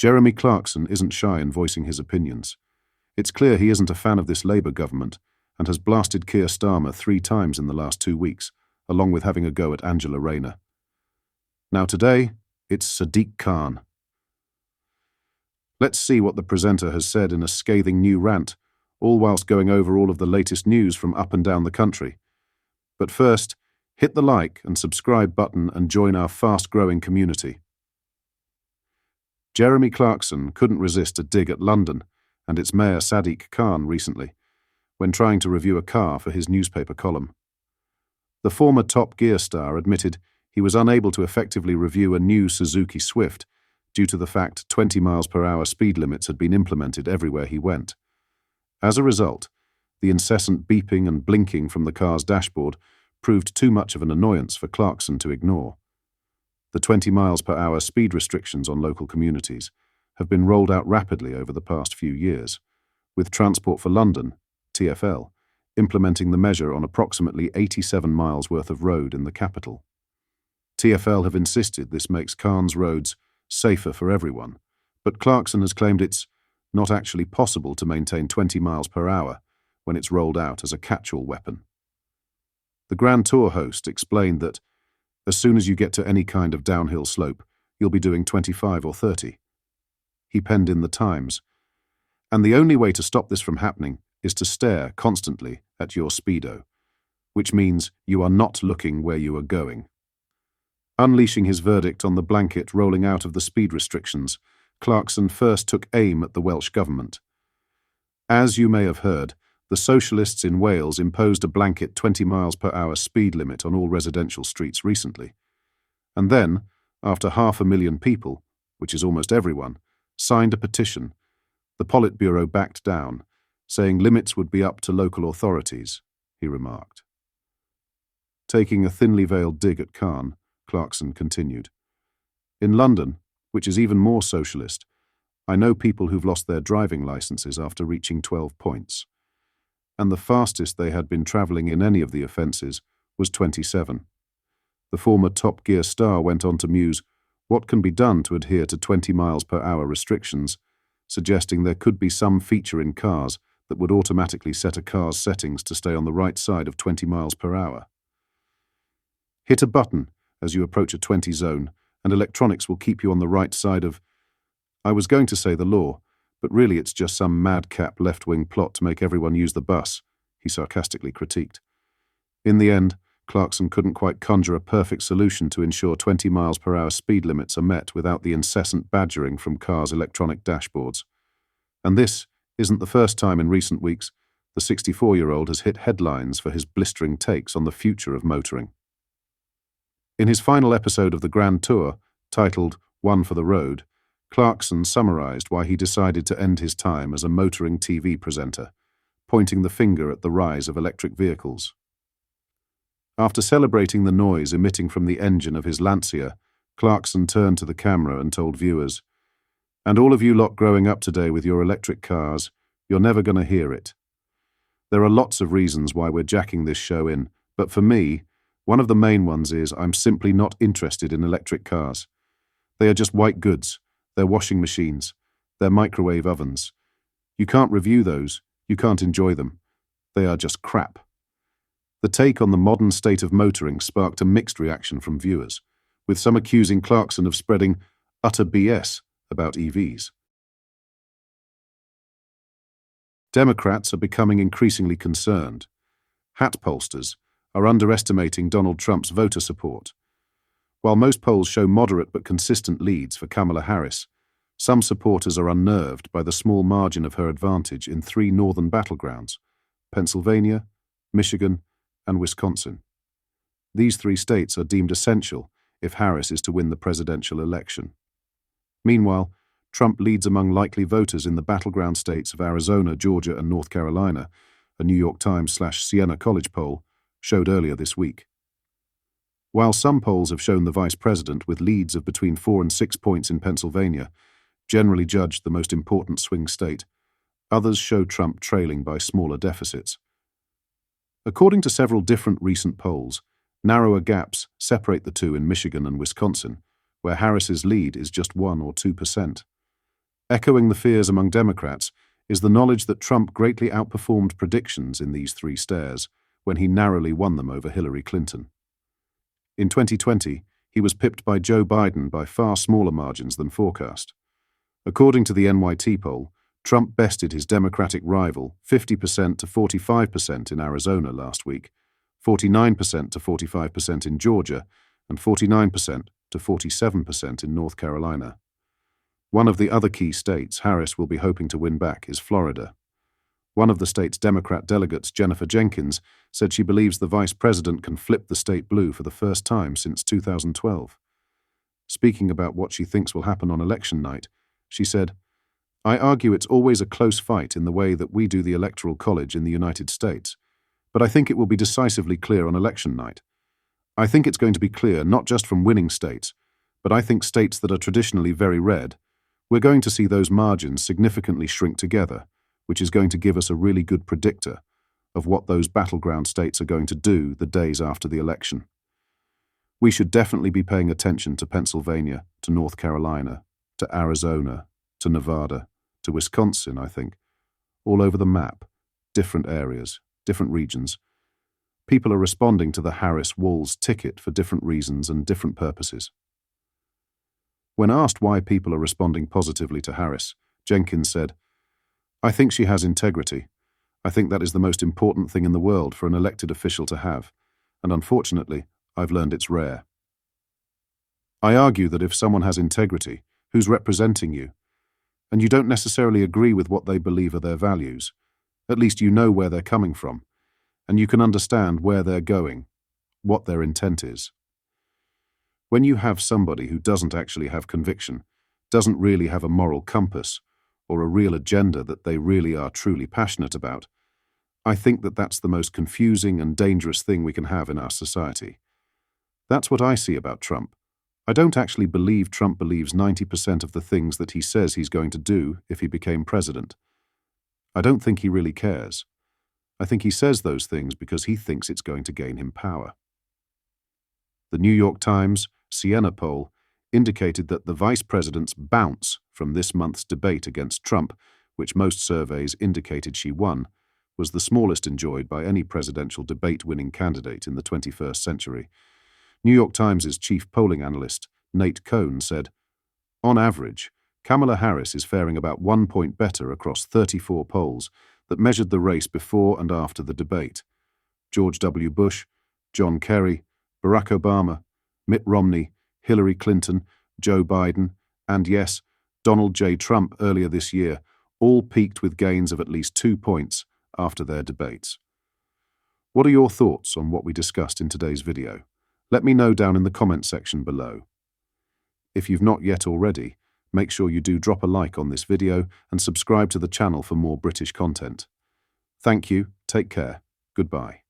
Jeremy Clarkson isn't shy in voicing his opinions. It's clear he isn't a fan of this Labour government and has blasted Keir Starmer 3 times in the last 2 weeks, along with having a go at Angela Rayner. Now today, it's Sadiq Kahn. Let's see what the presenter has said in a scathing new rant, all whilst going over all of the latest news from up and down the country. But first, hit the like and subscribe button and join our fast-growing community. Jeremy Clarkson couldn't resist a dig at London and its Mayor Sadiq Kahn recently, when trying to review a car for his newspaper column. The former Top Gear star admitted he was unable to effectively review a new Suzuki Swift due to the fact 20 miles per hour speed limits had been implemented everywhere he went. As a result, the incessant beeping and blinking from the car's dashboard proved too much of an annoyance for Clarkson to ignore. The 20 miles per hour speed restrictions on local communities have been rolled out rapidly over the past few years, with Transport for London, TfL, implementing the measure on approximately 87 miles worth of road in the capital. TfL have insisted this makes Kahn's roads safer for everyone, but Clarkson has claimed it's not actually possible to maintain 20 miles per hour when it's rolled out as a catch-all weapon. The Grand Tour host explained that as soon as you get to any kind of downhill slope, you'll be doing 25 or 30. He penned in the Times, and the only way to stop this from happening is to stare constantly at your speedo, which means you are not looking where you are going. Unleashing his verdict on the blanket rolling out of the speed restrictions, Clarkson first took aim at the Welsh government. As you may have heard, the socialists in Wales imposed a blanket 20 miles per hour speed limit on all residential streets recently. And then, after 500,000 people, which is almost everyone, signed a petition, the Politburo backed down, saying limits would be up to local authorities, he remarked. Taking a thinly veiled dig at Kahn, Clarkson continued. In London, which is even more socialist, I know people who've lost their driving licenses after reaching 12 points. And the fastest they had been travelling in any of the offences was 27. The former Top Gear star went on to muse, what can be done to adhere to 20 miles per hour restrictions, suggesting there could be some feature in cars that would automatically set a car's settings to stay on the right side of 20 miles per hour. Hit a button as you approach a 20 zone, and electronics will keep you on the right side of, I was going to say the law, but really it's just some madcap left-wing plot to make everyone use the bus, he sarcastically critiqued. In the end, Clarkson couldn't quite conjure a perfect solution to ensure 20 miles per hour speed limits are met without the incessant badgering from cars' electronic dashboards. And this isn't the first time in recent weeks the 64-year-old has hit headlines for his blistering takes on the future of motoring. In his final episode of the Grand Tour, titled One for the Road, Clarkson summarised why he decided to end his time as a motoring TV presenter, pointing the finger at the rise of electric vehicles. After celebrating the noise emitting from the engine of his Lancia, Clarkson turned to the camera and told viewers, "And all of you lot growing up today with your electric cars, you're never going to hear it. There are lots of reasons why we're jacking this show in, but for me, one of the main ones is I'm simply not interested in electric cars. They are just white goods. They're washing machines. They're microwave ovens. You can't review those. You can't enjoy them. They are just crap." The take on the modern state of motoring sparked a mixed reaction from viewers, with some accusing Clarkson of spreading utter BS about EVs. Democrats are becoming increasingly concerned. Hat pollsters are underestimating Donald Trump's voter support. While most polls show moderate but consistent leads for Kamala Harris, some supporters are unnerved by the small margin of her advantage in 3 northern battlegrounds, Pennsylvania, Michigan, and Wisconsin. These 3 states are deemed essential if Harris is to win the presidential election. Meanwhile, Trump leads among likely voters in the battleground states of Arizona, Georgia, and North Carolina, a New York Times/Siena College poll showed earlier this week. While some polls have shown the vice president with leads of between 4 and 6 points in Pennsylvania, generally judged the most important swing state, others show Trump trailing by smaller deficits. According to several different recent polls, narrower gaps separate the two in Michigan and Wisconsin, where Harris's lead is just 1 or 2%. Echoing the fears among Democrats is the knowledge that Trump greatly outperformed predictions in these three stares when he narrowly won them over Hillary Clinton. In 2020, he was pipped by Joe Biden by far smaller margins than forecast. According to the NYT poll, Trump bested his Democratic rival 50% to 45% in Arizona last week, 49% to 45% in Georgia, and 49% to 47% in North Carolina. One of the other key states Harris will be hoping to win back is Florida. One of the state's Democrat delegates, Jennifer Jenkins, said she believes the vice president can flip the state blue for the first time since 2012. Speaking about what she thinks will happen on election night, she said, "I argue it's always a close fight in the way that we do the Electoral College in the United States, but I think it will be decisively clear on election night. I think it's going to be clear not just from winning states, but I think states that are traditionally very red, we're going to see those margins significantly shrink together, which is going to give us a really good predictor of what those battleground states are going to do the days after the election. We should definitely be paying attention to Pennsylvania, to North Carolina, to Arizona, to Nevada, to Wisconsin, I think. All over the map, different areas, different regions. People are responding to the Harris-Walz ticket for different reasons and different purposes." When asked why people are responding positively to Harris, Jenkins said, "I think she has integrity. I think that is the most important thing in the world for an elected official to have, and unfortunately, I've learned it's rare. I argue that if someone has integrity, who's representing you, and you don't necessarily agree with what they believe are their values, at least you know where they're coming from, and you can understand where they're going, what their intent is. When you have somebody who doesn't actually have conviction, doesn't really have a moral compass, or a real agenda that they really are truly passionate about, I think that that's the most confusing and dangerous thing we can have in our society. That's what I see about Trump. I don't actually believe Trump believes 90% of the things that he says he's going to do if he became president. I don't think he really cares. I think he says those things because he thinks it's going to gain him power." The New York Times Siena poll indicated that the vice president's bounce from this month's debate against Trump, which most surveys indicated she won, was the smallest enjoyed by any presidential debate-winning candidate in the 21st century. New York Times' chief polling analyst, Nate Cohn, said, "On average, Kamala Harris is faring about 1 point better across 34 polls that measured the race before and after the debate. George W. Bush, John Kerry, Barack Obama, Mitt Romney, Hillary Clinton, Joe Biden, and yes, Donald J. Trump earlier this year all peaked with gains of at least 2 points after their debates." What are your thoughts on what we discussed in today's video? Let me know down in the comment section below. If you've not yet already, make sure you do drop a like on this video and subscribe to the channel for more British content. Thank you, take care, goodbye.